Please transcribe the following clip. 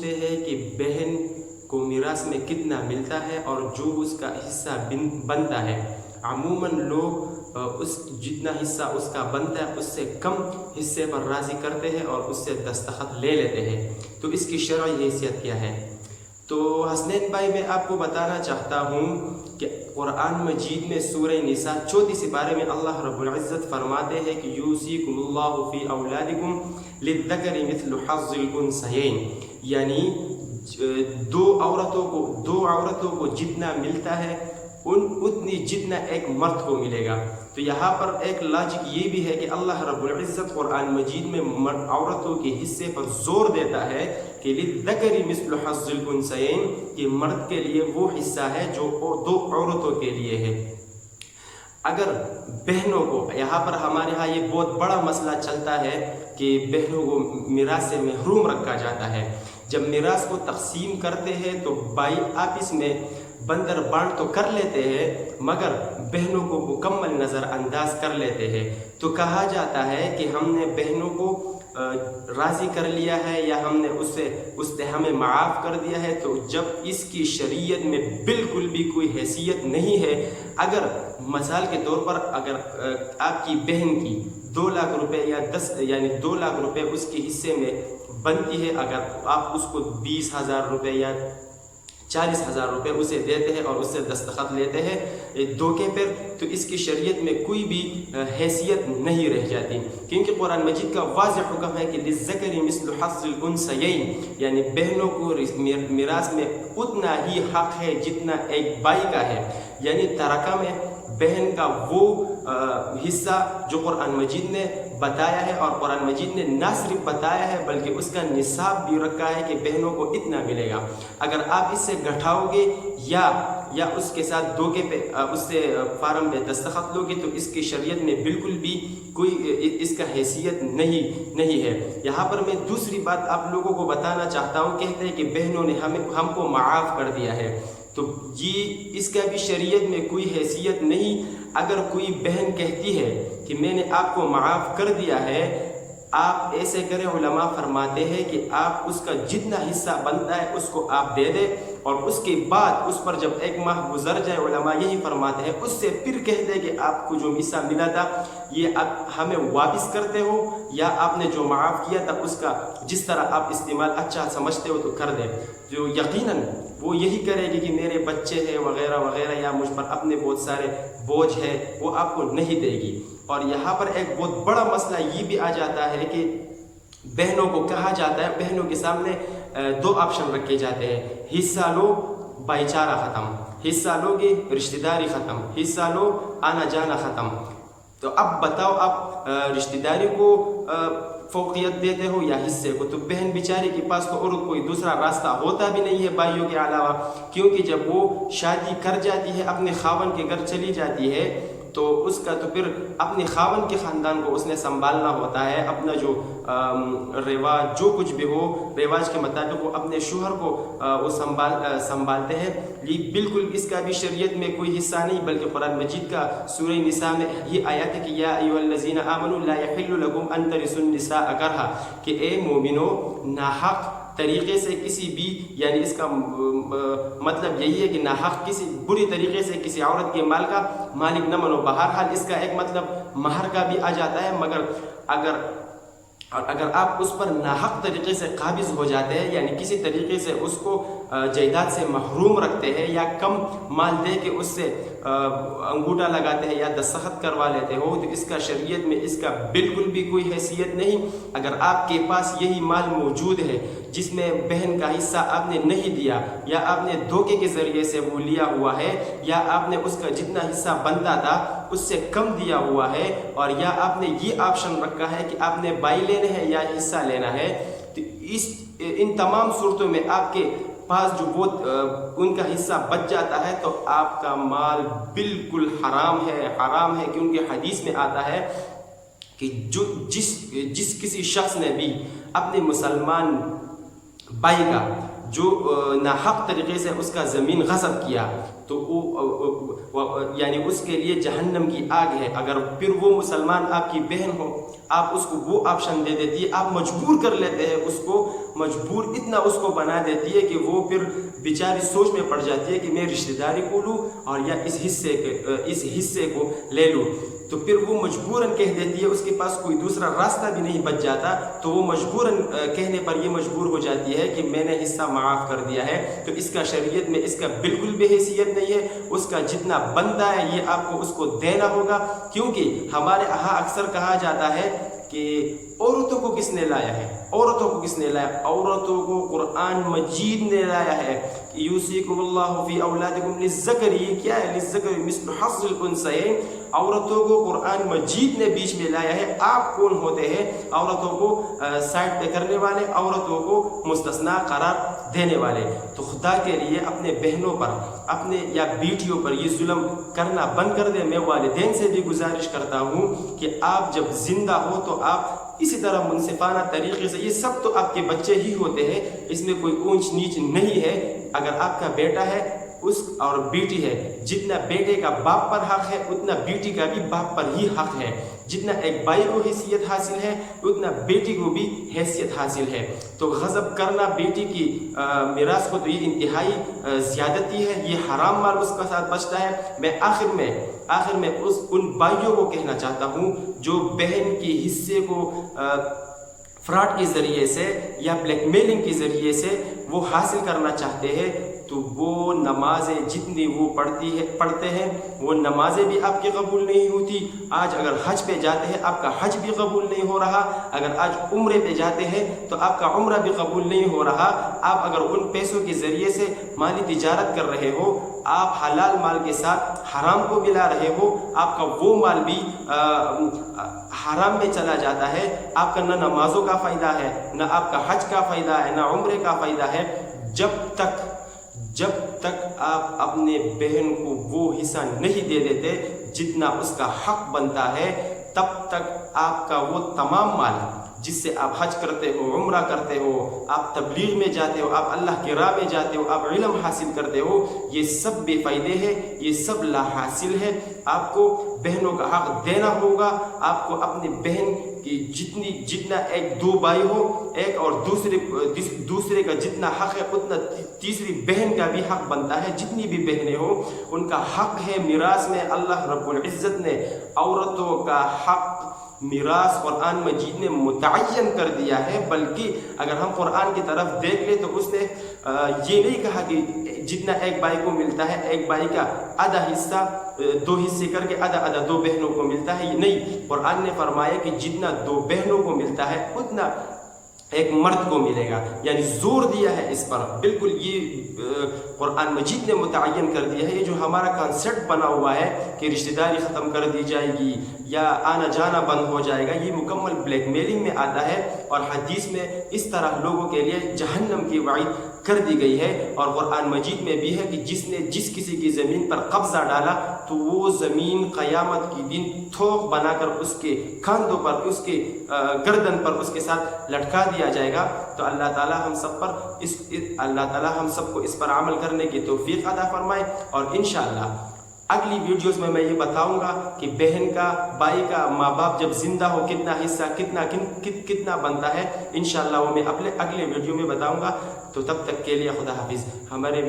پوچھتے ہیں کہ بہن کو میراث میں کتنا ملتا ہے اور جو اس کا حصہ بنتا ہے، عموماً لوگ اس جتنا حصہ اس کا بنتا ہے اس سے کم حصے پر راضی کرتے ہیں اور اس سے دستخط لے لیتے ہیں۔ تو اس کی شرعی حیثیت کیا ہے؟ تو حسنین بھائی، میں آپ کو بتانا چاہتا ہوں کہ قرآن مجید میں سورہ نساء 34 پارے میں اللہ رب العزت فرماتے ہیں کہ یوصیکم اللہ فی اولادکم للذکر مثل حظ الانثیین، یعنی دو عورتوں کو جتنا ملتا ہے اتنی جتنا ایک مرد کو ملے گا۔ تو یہاں پر ایک لاجک یہ بھی ہے کہ اللہ رب العزت قرآن مجید میں عورتوں کے حصے پر زور دیتا ہے کہ للذکر مثل حظ الانثیین، کہ مرد کے لیے وہ حصہ ہے جو دو عورتوں کے لیے ہے۔ اگر بہنوں کو، یہاں پر ہمارے ہاں یہ بہت بڑا مسئلہ چلتا ہے کہ بہنوں کو میراث سے محروم رکھا جاتا ہے۔ جب میراث کو تقسیم کرتے ہیں تو بھائی آپس میں بندر بانٹ تو کر لیتے ہیں مگر بہنوں کو مکمل نظر انداز کر لیتے ہیں۔ تو کہا جاتا ہے کہ ہم نے بہنوں کو راضی کر لیا ہے یا ہم نے اس سے ہمیں معاف کر دیا ہے، تو جب اس کی شریعت میں بالکل بھی کوئی حیثیت نہیں ہے۔ اگر مثال کے طور پر اگر آپ کی بہن کی 2 لاکھ روپے یا 2 لاکھ روپے اس کے حصے میں بنتی ہے، اگر آپ اس کو 20,000 روپے یا 40,000 روپے اسے دیتے ہیں اور اس سے دستخط لیتے ہیں دھوکے پر، تو اس کی شریعت میں کوئی بھی حیثیت نہیں رہ جاتی، کیونکہ قرآن مجید کا واضح حکم ہے کہ للذکر مثل حظ الانثیین، یعنی بہنوں کو میراث میں اتنا ہی حق ہے جتنا ایک بھائی کا ہے۔ یعنی ترکہ میں بہن کا وہ حصہ جو قرآن مجید نے بتایا ہے، اور قرآن مجید نے نہ صرف بتایا ہے بلکہ اس کا نصاب بھی رکھا ہے کہ بہنوں کو اتنا ملے گا۔ اگر آپ اس سے گھٹاؤ گے یا اس کے ساتھ دھوکے پہ اس سے فارم میں دستخط لو گے تو اس کی شریعت میں بالکل بھی کوئی اس کا حیثیت نہیں ہے۔ یہاں پر میں دوسری بات آپ لوگوں کو بتانا چاہتا ہوں، کہتے ہیں کہ بہنوں نے ہم کو معاف کر دیا ہے، تو اس کا بھی شریعت میں کوئی حیثیت نہیں۔ اگر کوئی بہن کہتی ہے کہ میں نے آپ کو معاف کر دیا ہے، آپ ایسے کریں، علماء فرماتے ہیں کہ آپ اس کا جتنا حصہ بنتا ہے اس کو آپ دے دیں، اور اس کے بعد اس پر جب 1 ماہ گزر جائے، علماء یہی فرماتے ہیں، اس سے پھر کہہ دیں کہ آپ کو جو حصہ ملا تھا یہ آپ ہمیں واپس کرتے ہو، یا آپ نے جو معاف کیا تھا اس کا جس طرح آپ استعمال اچھا سمجھتے ہو تو کر دیں۔ جو یقیناً وہ یہی کرے گی کہ میرے بچے ہیں وغیرہ وغیرہ، یا مجھ پر اپنے بہت سارے بوجھ ہے، وہ آپ کو نہیں دے گی۔ اور یہاں پر ایک بہت بڑا مسئلہ یہ بھی آ جاتا ہے کہ بہنوں کو کہا جاتا ہے، بہنوں کے سامنے 2 آپشن رکھے جاتے ہیں، حصہ لو بھائی چارہ ختم، حصہ لو گے رشتہ داری ختم، حصہ لو آنا جانا ختم۔ تو اب بتاؤ آپ رشتہ داری کو فوقیت دیتے ہو یا حصے کو؟ تو بہن بیچاری کے پاس تو اور کوئی دوسرا راستہ ہوتا بھی نہیں ہے بھائیوں کے علاوہ، کیونکہ جب وہ شادی کر جاتی ہے، اپنے خاوند کے گھر چلی جاتی ہے، تو اس کا تو پھر اپنے خاوند کے خاندان کو اس نے سنبھالنا ہوتا ہے، اپنا جو رواج جو کچھ بھی ہو رواج کے مطابق وہ اپنے شوہر کو وہ سنبھالتے ہیں۔ یہ بالکل اس کا بھی شریعت میں کوئی حصہ نہیں، بلکہ قرآن مجید کا سورہ نساء میں یہ آیت ہے کہ یا ایھا الذین آمنوا لا یحل لکم ان ترثوا النساء کرہا، کہ اے مومنو ناحق طریقے سے کسی بھی، یعنی اس کا مطلب یہی ہے کہ ناحق کسی بری طریقے سے کسی عورت کے مال کا مالک نہ بنو۔ بہرحال اس کا ایک مطلب مہر کا بھی آ جاتا ہے، مگر اگر آپ اس پر ناحق طریقے سے قابض ہو جاتے ہیں، یعنی کسی طریقے سے اس کو جائیداد سے محروم رکھتے ہیں یا کم مال دے کے اس سے انگوٹھا لگاتے ہیں یا دستخط کروا لیتے ہو، تو اس کا شریعت میں اس کا بالکل بھی کوئی حیثیت نہیں۔ اگر آپ کے پاس یہی مال موجود ہے جس میں بہن کا حصہ آپ نے نہیں دیا، یا آپ نے دھوکے کے ذریعے سے وہ لیا ہوا ہے، یا آپ نے اس کا جتنا حصہ بنتا تھا اس سے کم دیا ہوا ہے، اور یا آپ نے یہ آپشن رکھا ہے کہ آپ نے بائی لینا ہے یا حصہ لینا ہے، تو ان تمام صورتوں میں آپ کے پاس جو ان کا حصہ بچ جاتا ہے تو آپ کا مال بالکل حرام ہے، کیونکہ حدیث میں آتا ہے کہ جس کسی شخص نے بھی اپنے مسلمان بھائی کا جو ناحق طریقے سے اس کا زمین غصب کیا تو یعنی اس کے لیے جہنم کی آگ ہے. اگر پھر وہ مسلمان آپ کی بہن ہو, آپ اس کو وہ آپشن دے دیتی ہے, آپ مجبور کر لیتے ہیں اس کو, مجبور اتنا اس کو بنا دیتی ہے کہ وہ پھر بیچاری سوچ میں پڑ جاتی ہے کہ میں رشتہ داری کو لوں اور یا اس حصے کو لے لوں, تو پھر وہ مجبوراً کہہ دیتی ہے, اس کے پاس کوئی دوسرا راستہ بھی نہیں بچ جاتا, تو وہ مجبوراً کہنے پر یہ مجبور ہو جاتی ہے کہ میں نے حصہ معاف کر دیا ہے. تو اس کا شریعت میں اس کا بالکل بھی حیثیت نہیں ہے. اس کا جتنا بنتا ہے یہ آپ کو اس کو دینا ہوگا, کیونکہ ہمارے یہاں اکثر کہا جاتا ہے کہ عورتوں کو کس نے لایا ہے, عورتوں کو کس نے لایا, عورتوں کو قرآن مجید نے لایا ہے. یوصیکم اللہ فی اولادکم للذکر, یہ کیا ہے, للذکر مثل حظ الانثیین, عورتوں کو قرآن مجید نے بیچ میں لایا ہے. آپ کون ہوتے ہیں عورتوں کو سائڈ پہ کرنے والے, عورتوں کو مستثنا قرار دینے والے؟ تو خدا کے لیے اپنے بہنوں پر, اپنے یا بیٹیوں پر یہ ظلم کرنا بند کر دیں. میں والدین سے بھی گزارش کرتا ہوں کہ آپ جب زندہ ہو تو آپ اسی طرح منصفانہ طریقے سے, یہ سب تو آپ کے بچے ہی ہوتے ہیں, اس میں کوئی اونچ نیچ نہیں ہے. اگر آپ کا بیٹا ہے اس اور بیٹی ہے, جتنا بیٹے کا باپ پر حق ہے اتنا بیٹی کا بھی باپ پر ہی حق ہے. جتنا ایک بھائی کو حیثیت حاصل ہے اتنا بیٹی کو بھی حیثیت حاصل ہے. تو غصب کرنا بیٹی کی میراث کو تو یہ انتہائی زیادتی ہے, یہ حرام مال اس کے ساتھ بچتا ہے. میں آخر میں ان بھائیوں کو کہنا چاہتا ہوں جو بہن کے حصے کو فراڈ کے ذریعے سے یا بلیک میلنگ کے ذریعے سے وہ حاصل کرنا چاہتے ہیں, تو وہ نمازیں جتنی وہ پڑھتے ہیں وہ نمازیں بھی آپ کی قبول نہیں ہوتی. آج اگر حج پہ جاتے ہیں آپ کا حج بھی قبول نہیں ہو رہا, اگر آج عمرے پہ جاتے ہیں تو آپ کا عمرہ بھی قبول نہیں ہو رہا. آپ اگر ان پیسوں کے ذریعے سے مالی تجارت کر رہے ہو, آپ حلال مال کے ساتھ حرام کو ملا رہے ہو, آپ کا وہ مال بھی حرام میں چلا جاتا ہے. آپ کا نہ نمازوں کا فائدہ ہے, نہ آپ کا حج کا فائدہ ہے, نہ عمرے کا فائدہ ہے. جب تک آپ اپنے بہن کو وہ حصہ نہیں دے دیتے جتنا اس کا حق بنتا ہے, تب تک آپ کا وہ تمام مال جس سے آپ حج کرتے ہو, عمرہ کرتے ہو, آپ تبلیغ میں جاتے ہو, آپ اللہ کی راہ میں جاتے ہو, آپ علم حاصل کرتے ہو, یہ سب بے فائدے ہیں, یہ سب لا حاصل ہے. آپ کو بہنوں کا حق دینا ہوگا. آپ کو اپنی بہن کی جتنا ایک دو بھائی ہو, ایک اور دوسرے کا جتنا حق ہے اتنا تیسری بہن کا بھی حق بنتا ہے. جتنی بھی بہنیں ہوں ان کا حق ہے میراث میں. اللہ رب العزت نے عورتوں کا حق میراث قرآن مجید نے متعین کر دیا ہے. بلکہ اگر ہم قرآن کی طرف دیکھ لیں تو اس نے یہ نہیں کہا کہ جتنا ایک بھائی کو ملتا ہے, ایک بھائی کا آدھا حصہ دو حصے کر کے آدھا دو بہنوں کو ملتا ہے. یہ نہیں, قرآن نے فرمایا کہ جتنا دو بہنوں کو ملتا ہے اتنا ایک مرد کو ملے گا. یعنی زور دیا ہے اس پر. بالکل یہ قرآن مجید نے متعین کر دیا ہے. یہ جو ہمارا کانسیپٹ بنا ہوا ہے کہ رشتہ داری ختم کر دی جائے گی یا آنا جانا بند ہو جائے گا, یہ مکمل بلیک میلنگ میں آتا ہے. اور حدیث میں اس طرح لوگوں کے لیے جہنم کی وعید کر دی گئی ہے. اور قرآن مجید میں بھی ہے کہ جس نے جس کسی کی زمین پر قبضہ ڈالا تو وہ زمین قیامت کی دن تھوک بنا کر اس کے کاندھوں پر, اس کے گردن پر اس کے ساتھ لٹکا دیا جائے گا. تو اللہ تعالی ہم سب کو اس پر عمل کرنے کی توفیق عطا فرمائے. اور انشاءاللہ اگلی ویڈیوز میں یہ بتاؤں گا کہ بہن کا, بھائی کا, ماں باپ جب زندہ ہو کتنا حصہ کتنا بنتا ہے. انشاءاللہ وہ میں اگلے ویڈیو میں بتاؤں گا. تو تب تک کے لیے خدا حافظ. ہمارے